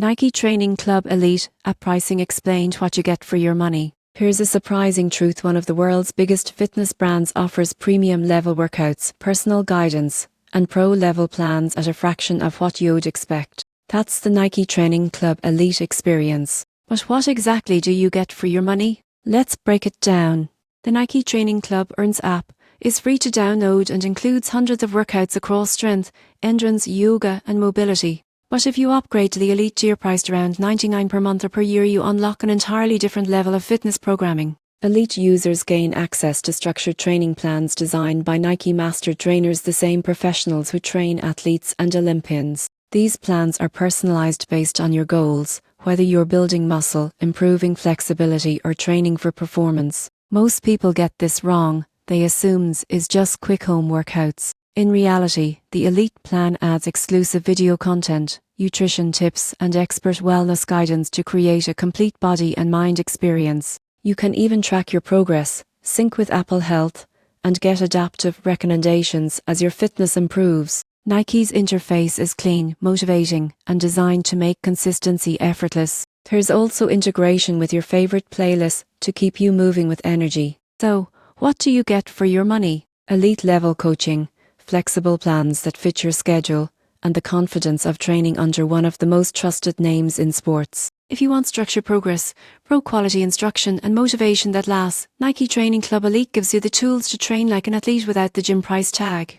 Nike Training Club Elite at Pricing Explained what you get for your money. Here's a surprising truth: one of the world's biggest fitness brands offers premium level workouts, personal guidance, and pro level plans at a fraction of what you'd expect. That's the Nike Training Club Elite experience. But what exactly do you get for your money? Let's break it down. The Nike Training Club Earns app is free to download and includes hundreds of workouts across strength, endurance, yoga, and mobility. But if you upgrade to the Elite tier priced around $99 per month or per year, you unlock an entirely different level of fitness programming. Elite users gain access to structured training plans designed by Nike master trainers, the same professionals who train athletes and Olympians. These plans are personalized based on your goals, whether you're building muscle, improving flexibility, or training for performance. Most people get this wrong. They assume it's just quick home workouts. In reality, the Elite plan adds exclusive video content, nutrition tips, and expert wellness guidance to create a complete body and mind experience. You can even track your progress, sync with Apple Health, and get adaptive recommendations as your fitness improves. Nike's interface is clean, motivating, and designed to make consistency effortless. There's also integration with your favorite playlists to keep you moving with energy. So, what do you get for your money? Elite level coaching, flexible plans that fit your schedule, and the confidence of training under one of the most trusted names in sports. If you want structured progress, pro-quality instruction, and motivation that lasts, Nike Training Club Elite gives you the tools to train like an athlete without the gym price tag.